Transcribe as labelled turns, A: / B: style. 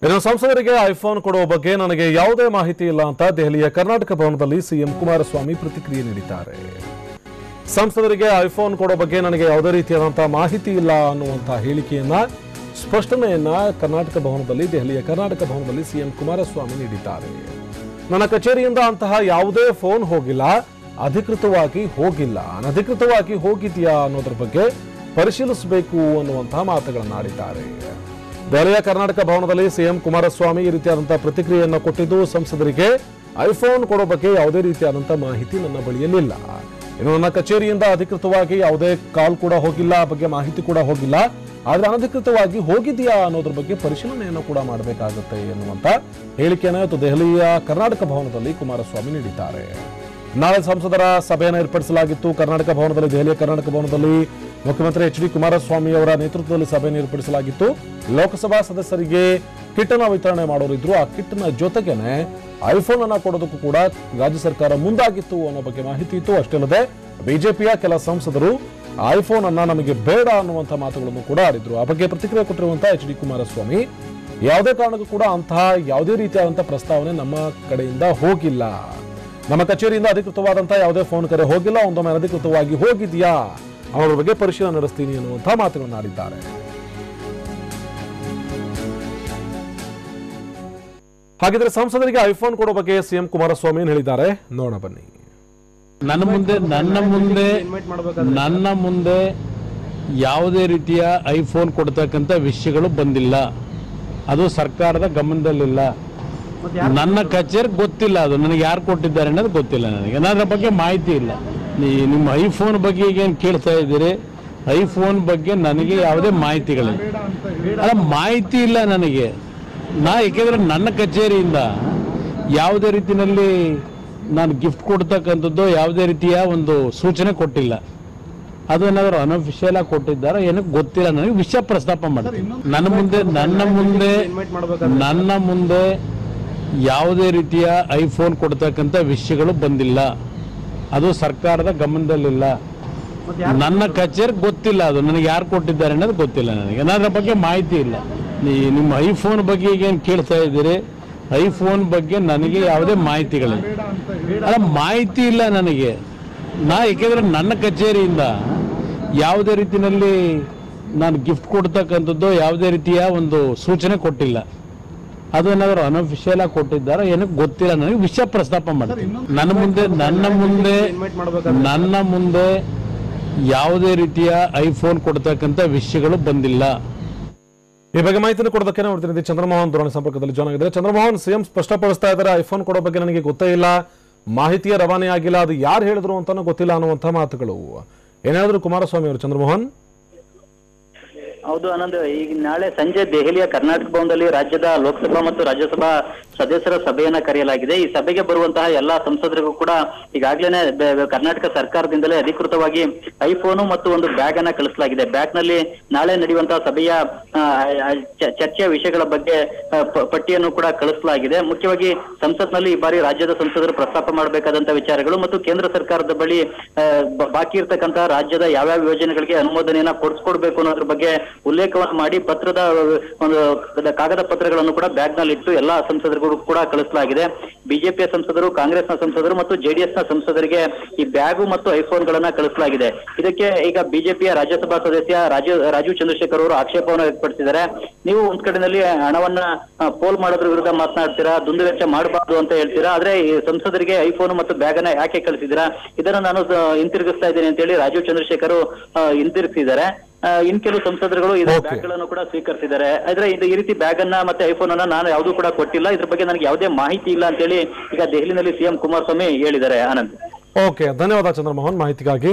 A: ಇನ್ನು ಸಂಸದರಿಗೆ ಐಫೋನ್ ಕೊಡುವ ಬಗ್ಗೆ ನನಗೆ ಯಾವುದೇ ಮಾಹಿತಿ ಇಲ್ಲ ಅಂತ ದೆಹಲಿಯ ಕರ್ನಾಟಕ ಭವನದಲ್ಲಿ ಸಿಎಂ ಕುಮಾರಸ್ವಾಮಿ ಪ್ರತಿಕ್ರಿಯೆ ನೀಡಿದ್ದಾರೆ. ಸಂಸದರಿಗೆ ಐಫೋನ್ ಕೊಡುವ ಬಗ್ಗೆ ನನಗೆ ಯಾವುದೇ ರೀತಿಯಾದಂತಹ ಮಾಹಿತಿ ಇಲ್ಲ ಅನ್ನುವಂಥ ಹೇಳಿಕೆಯನ್ನ ಸ್ಪಷ್ಟನೆಯನ್ನ ಕರ್ನಾಟಕ ಭವನದಲ್ಲಿ ದೆಹಲಿಯ ಕರ್ನಾಟಕ ಭವನದಲ್ಲಿ ಸಿಎಂ ಕುಮಾರಸ್ವಾಮಿ ನೀಡಿದ್ದಾರೆ. ನನ್ನ ಕಚೇರಿಯಿಂದ ಅಂತಹ ಯಾವುದೇ ಫೋನ್ ಹೋಗಿಲ್ಲ, ಅಧಿಕೃತವಾಗಿ ಹೋಗಿಲ್ಲ, ಅನಧಿಕೃತವಾಗಿ ಹೋಗಿದೆಯಾ ಅನ್ನೋದ್ರ ಬಗ್ಗೆ ಪರಿಶೀಲಿಸಬೇಕು ಅನ್ನುವಂತಹ ಮಾತುಗಳನ್ನಾಡಿದ್ದಾರೆ. ದೆಹಲಿಯ ಕರ್ನಾಟಕ ಭವನದಲ್ಲಿ ಸಿಎಂ ಕುಮಾರಸ್ವಾಮಿ ಈ ರೀತಿಯಾದಂತಹ ಪ್ರತಿಕ್ರಿಯೆಯನ್ನು ಕೊಟ್ಟಿದ್ದು, ಸಂಸದರಿಗೆ ಐಫೋನ್ ಕೊಡೋ ಬಗ್ಗೆ ಯಾವುದೇ ರೀತಿಯಾದಂತಹ ಮಾಹಿತಿ ನನ್ನ ಬಳಿಯಲ್ಲಿಲ್ಲ. ಇನ್ನು ನನ್ನ ಕಚೇರಿಯಿಂದ ಅಧಿಕೃತವಾಗಿ ಯಾವುದೇ ಕಾಲ್ ಕೂಡ ಹೋಗಿಲ್ಲ, ಆ ಬಗ್ಗೆ ಮಾಹಿತಿ ಕೂಡ ಹೋಗಿಲ್ಲ. ಆದ್ರೆ ಅನಧಿಕೃತವಾಗಿ ಹೋಗಿದೆಯಾ ಅನ್ನೋದ್ರ ಬಗ್ಗೆ ಪರಿಶೀಲನೆಯನ್ನು ಕೂಡ ಮಾಡಬೇಕಾಗುತ್ತೆ ಎನ್ನುವಂತ ಹೇಳಿಕೆಯನ್ನು ಇವತ್ತು ದೆಹಲಿಯ ಕರ್ನಾಟಕ ಭವನದಲ್ಲಿ ಕುಮಾರಸ್ವಾಮಿ ನೀಡಿದ್ದಾರೆ. ನಾಳೆ ಸಂಸದರ ಸಭೆಯನ್ನು ಏರ್ಪಡಿಸಲಾಗಿತ್ತು ಕರ್ನಾಟಕ ಭವನದಲ್ಲಿ. ದೆಹಲಿಯ ಕರ್ನಾಟಕ ಭವನದಲ್ಲಿ ಮುಖ್ಯಮಂತ್ರಿ ಎಚ್.ಡಿ. ಕುಮಾರಸ್ವಾಮಿ ಅವರ ನೇತೃತ್ವದಲ್ಲಿ ಸಭೆಯನ್ನು ಏರ್ಪಡಿಸಲಾಗಿತ್ತು. ಲೋಕಸಭಾ ಸದಸ್ಯರಿಗೆ ಕಿಟ್ ಅನ್ನು ವಿತರಣೆ ಮಾಡೋರಿದ್ರು. ಆ ಕಿಟ್ನ ಜೊತೆಗೇನೆ ಐಫೋನ್ ಅನ್ನ ಕೊಡೋದಕ್ಕೂ ಕೂಡ ರಾಜ್ಯ ಸರ್ಕಾರ ಮುಂದಾಗಿತ್ತು ಅನ್ನೋ ಬಗ್ಗೆ ಮಾಹಿತಿ ಇತ್ತು. ಅಷ್ಟೇ ಅಲ್ಲದೆ ಬಿಜೆಪಿಯ ಕೆಲ ಸಂಸದರು ಐಫೋನ್ ಅನ್ನ ನಮಗೆ ಬೇಡ ಅನ್ನುವಂಥ ಮಾತುಗಳನ್ನು ಕೂಡ ಆಡಿದ್ರು. ಆ ಬಗ್ಗೆ ಪ್ರತಿಕ್ರಿಯೆ ಕೊಟ್ಟಿರುವಂತಹ ಎಚ್.ಡಿ. ಕುಮಾರಸ್ವಾಮಿ, ಯಾವುದೇ ಕಾರಣಕ್ಕೂ ಕೂಡ ಅಂತಹ ಯಾವುದೇ ರೀತಿಯಾದಂತಹ ಪ್ರಸ್ತಾವನೆ ನಮ್ಮ ಕಡೆಯಿಂದ ಹೋಗಿಲ್ಲ. ನಮ್ಮ ಕಚೇರಿಯಿಂದ ಅಧಿಕೃತವಾದಂತಹ ಯಾವುದೇ ಫೋನ್ ಕರೆ ಹೋಗಿಲ್ಲ. ಒಂದೊಮ್ಮೆ ಅನಧಿಕೃತವಾಗಿ ಹೋಗಿದೆಯಾ ಅವರ ಬಗ್ಗೆ ಪರಿಶೀಲನೆ ನಡೆಸ್ತೀನಿ ಎನ್ನುವಂತಹ ಮಾತುಗಳನ್ನು ಆಡಿದ್ದಾರೆ. ಹಾಗಿದ್ರೆ ಸಂಸದರಿಗೆ ಐಫೋನ್ ಕೊಡೋ ಬಗ್ಗೆ ಸಿಎಂ ಕುಮಾರಸ್ವಾಮಿ ಏನು ಹೇಳಿದ್ದಾರೆ ನೋಡೋಣ ಬನ್ನಿ.
B: ನನ್ನ ಮುಂದೆ ಯಾವುದೇ ರೀತಿಯ ಐಫೋನ್ ಕೊಡ್ತಕ್ಕಂಥ ವಿಷಯಗಳು ಬಂದಿಲ್ಲ. ಅದು ಸರ್ಕಾರದ ಗಮನದಲ್ಲಿಲ್ಲ. ನನ್ನ ಕಚೇರಿ ಗೊತ್ತಿಲ್ಲ, ಅದು ನನಗೆ ಯಾರು ಕೊಟ್ಟಿದ್ದಾರೆ ಅನ್ನೋದು ಗೊತ್ತಿಲ್ಲ. ನನಗೆ ಅದರ ಬಗ್ಗೆ ಮಾಹಿತಿ ಇಲ್ಲ. ನಿಮ್ಮ ಐಫೋನ್ ಬಗ್ಗೆ ಈಗೇನು ಕೇಳ್ತಾ ಇದ್ದೀರಿ, ಐಫೋನ್ ಬಗ್ಗೆ ನನಗೆ ಯಾವುದೇ ಮಾಹಿತಿಗಳಿಲ್ಲ. ಅಲ್ಲ, ಮಾಹಿತಿ ಇಲ್ಲ ನನಗೆ. ಯಾಕೆಂದ್ರೆ ನನ್ನ ಕಚೇರಿಯಿಂದ ಯಾವುದೇ ರೀತಿಯಲ್ಲಿ ನಾನು ಗಿಫ್ಟ್ ಕೊಡ್ತಕ್ಕಂಥದ್ದು ಯಾವುದೇ ರೀತಿಯ ಒಂದು ಸೂಚನೆ ಕೊಟ್ಟಿಲ್ಲ. ಅದು ಏನಾದರೂ ಅನ್ಅಫಿಷಿಯಲ್ ಆಗಿ ಕೊಟ್ಟಿದ್ದಾರೋ ಏನೋ ಗೊತ್ತಿಲ್ಲ. ನನಗೆ ವಿಷಯ ಪ್ರಸ್ತಾಪ ಮಾಡ್ತೀನಿ. ನನ್ನ ಮುಂದೆ ಯಾವುದೇ ರೀತಿಯ ಐಫೋನ್ ಕೊಡ್ತಕ್ಕಂಥ ವಿಷಯಗಳು ಬಂದಿಲ್ಲ. ಅದು ಸರ್ಕಾರದ ಗಮನದಲ್ಲಿಲ್ಲ. ನನ್ನ ಕಚೇರಿ ಗೊತ್ತಿಲ್ಲ, ಅದು ನನಗೆ ಯಾರು ಕೊಟ್ಟಿದ್ದಾರೆ ಅನ್ನೋದು ಗೊತ್ತಿಲ್ಲ. ನನಗೆ ಅದರ ಬಗ್ಗೆ ಮಾಹಿತಿ ಇಲ್ಲ. ನಿಮ್ಮ ಐಫೋನ್ ಬಗ್ಗೆ ಈಗೇನು ಕೇಳ್ತಾ ಇದ್ದೀರಿ, ಐಫೋನ್ ಬಗ್ಗೆ ನನಗೆ ಯಾವುದೇ ಮಾಹಿತಿಗಳಿಲ್ಲ. ಅಲ್ಲ, ಮಾಹಿತಿ ಇಲ್ಲ ನನಗೆ. ಯಾಕೆಂದ್ರೆ ನನ್ನ ಕಚೇರಿಯಿಂದ ಯಾವುದೇ ರೀತಿಯಲ್ಲಿ ನಾನು ಗಿಫ್ಟ್ ಕೊಡ್ತಕ್ಕಂಥದ್ದು ಯಾವುದೇ ರೀತಿಯ ಒಂದು ಸೂಚನೆ ಕೊಟ್ಟಿಲ್ಲ. ಅದು ಏನಾದರೂ ಅನ್ಅಫಿಷಿಯಲ್ ಆಗಿ ಕೊಟ್ಟಿದ್ದಾರೋ ಏನೋ ಗೊತ್ತಿಲ್ಲ. ನನಗೆ ವಿಷಯ ಪ್ರಸ್ತಾಪ ಮಾಡ್ತೀನಿ. ನನ್ನ ಮುಂದೆ ಯಾವುದೇ ರೀತಿಯ ಐಫೋನ್ ಕೊಡ್ತಕ್ಕಂಥ ವಿಷಯಗಳು ಬಂದಿಲ್ಲ.
A: ಈ ಬಗ್ಗೆ ಮಾಹಿತಿಯನ್ನು ಕೊಡೋದಕ್ಕೆ ನೋಡ್ತೀನಿ ಚಂದ್ರಮೋಹನ್ ದೂರವಾಣಿ ಸಂಪರ್ಕದಲ್ಲಿ ಜಾಯ್ನ್ ಆಗಿದ್ದಾರೆ. ಚಂದ್ರಮೋಹನ್, ಸಿಎಂ ಸ್ಪಷ್ಟಪಡಿಸ್ತಾ ಇದ್ದಾರೆ ಐಫೋನ್ ಕೊಡೋ ಬಗ್ಗೆ ನನಗೆ ಗೊತ್ತೇ ಇಲ್ಲ, ಮಾಹಿತಿಯ ರವಾನೆ ಆಗಿಲ್ಲ, ಅದು ಯಾರು ಹೇಳಿದ್ರು ಅಂತಾನೂ ಗೊತ್ತಿಲ್ಲ ಅನ್ನುವಂಥ ಮಾತುಗಳು ಏನಾದರೂ ಕುಮಾರಸ್ವಾಮಿ ಅವರು. ಚಂದ್ರಮೋಹನ್,
C: ಹೌದು ಆನಂದ್, ಈಗ ನಾಳೆ ಸಂಜೆ ದೆಹಲಿಯ ಕರ್ನಾಟಕ ಭವನದಲ್ಲಿ ರಾಜ್ಯದ ಲೋಕಸಭಾ ಮತ್ತು ರಾಜ್ಯಸಭಾ ಸದಸ್ಯರ ಸಭೆಯನ್ನ ಕರೆಯಲಾಗಿದೆ. ಈ ಸಭೆಗೆ ಬರುವಂತಹ ಎಲ್ಲಾ ಸಂಸದರಿಗೂ ಕೂಡ ಈಗಾಗಲೇ ಕರ್ನಾಟಕ ಸರ್ಕಾರದಿಂದಲೇ ಅಧಿಕೃತವಾಗಿ ಐಫೋನು ಮತ್ತು ಒಂದು ಬ್ಯಾಗ್ ಅನ್ನ ಕಳಿಸಲಾಗಿದೆ. ಬ್ಯಾಗ್ ನಲ್ಲಿ ನಾಳೆ ನಡೆಯುವಂತಹ ಸಭೆಯ ಚರ್ಚೆಯ ವಿಷಯಗಳ ಬಗ್ಗೆ ಪಟ್ಟಿಯನ್ನು ಕೂಡ ಕಳಿಸಲಾಗಿದೆ. ಮುಖ್ಯವಾಗಿ ಸಂಸತ್ನಲ್ಲಿ ಈ ಬಾರಿ ರಾಜ್ಯದ ಸಂಸದರು ಪ್ರಸ್ತಾಪ ಮಾಡಬೇಕಾದಂತಹ ವಿಚಾರಗಳು ಮತ್ತು ಕೇಂದ್ರ ಸರ್ಕಾರದ ಬಳಿ ಬಾಕಿ ಇರತಕ್ಕಂತಹ ರಾಜ್ಯದ ಯಾವ್ಯಾವ ಯೋಜನೆಗಳಿಗೆ ಅನುಮೋದನೆಯನ್ನ ಕೊಡಿಸ್ಕೊಡ್ಬೇಕು ಅನ್ನೋದ್ರ ಬಗ್ಗೆ ಉಲ್ಲೇಖವನ್ನು ಮಾಡಿ ಪತ್ರದ ಒಂದು ಕಾಗದ ಪತ್ರಗಳನ್ನು ಕೂಡ ಬ್ಯಾಗ್ ನಲ್ಲಿ ಇಟ್ಟು ಎಲ್ಲಾ ಸಂಸದರಿಗೂ ಕೂಡ ಕಳಿಸಲಾಗಿದೆ. ಬಿಜೆಪಿಯ ಸಂಸದರು, ಕಾಂಗ್ರೆಸ್ನ ಸಂಸದರು ಮತ್ತು ಜೆಡಿಎಸ್ ನ ಸಂಸದರಿಗೆ ಈ ಬ್ಯಾಗು ಮತ್ತು ಐಫೋನ್ ಗಳನ್ನ ಕಳಿಸಲಾಗಿದೆ. ಇದಕ್ಕೆ ಈಗ ಬಿಜೆಪಿಯ ರಾಜ್ಯಸಭಾ ಸದಸ್ಯ ರಾಜೀವ್ ಚಂದ್ರಶೇಖರ್ ಅವರು ಆಕ್ಷೇಪವನ್ನು ವ್ಯಕ್ತಪಡಿಸಿದ್ದಾರೆ. ನೀವು ಒಂದ್ ಕಡೆಯಲ್ಲಿ ಹಣವನ್ನ ಪೋಲ್ ಮಾಡೋದ್ರ ವಿರುದ್ಧ ಮಾತನಾಡ್ತೀರಾ, ದುಂದುವೆಚ್ಚ ಮಾಡಬಾರ್ದು ಅಂತ ಹೇಳ್ತೀರಾ, ಆದ್ರೆ ಈ ಸಂಸದರಿಗೆ ಐಫೋನ್ ಮತ್ತು ಬ್ಯಾಗ್ ಅನ್ನ ಯಾಕೆ ಕಳಿಸಿದ್ದೀರಾ, ಇದನ್ನ ನಾನು ಹಿಂತಿರುಗಿಸ್ತಾ ಇದ್ದೇನೆ ಅಂತ ಹೇಳಿ ರಾಜೀವ್ ಚಂದ್ರಶೇಖರ್ ಹಿಂತಿರುಗಿಸಿದ್ದಾರೆ. ಇನ್ ಕೆಲವು ಸಂಸದರುಗಳು ಈ ಬ್ಯಾಗ್ ಗಳನ್ನು ಕೂಡ ಸ್ವೀಕರಿಸಿದ್ದಾರೆ. ಆದ್ರೆ ಈ ರೀತಿ ಬ್ಯಾಗ್ ಅನ್ನ ಮತ್ತೆ ಐಫೋನ್ ಅನ್ನ ನಾನು ಯಾವುದೂ ಕೂಡ ಕೊಟ್ಟಿಲ್ಲ, ಇದ್ರ ಬಗ್ಗೆ ನನಗೆ ಯಾವುದೇ ಮಾಹಿತಿ ಇಲ್ಲ ಅಂತ ಹೇಳಿ ಈಗ ದೆಹಲಿನಲ್ಲಿ ಸಿಎಂ ಕುಮಾರಸ್ವಾಮಿ ಹೇಳಿದ್ದಾರೆ. ಆನಂದ್,
A: ಓಕೆ, ಧನ್ಯವಾದ ಚಂದ್ರಮೋಹನ್ ಮಾಹಿತಿಗಾಗಿ.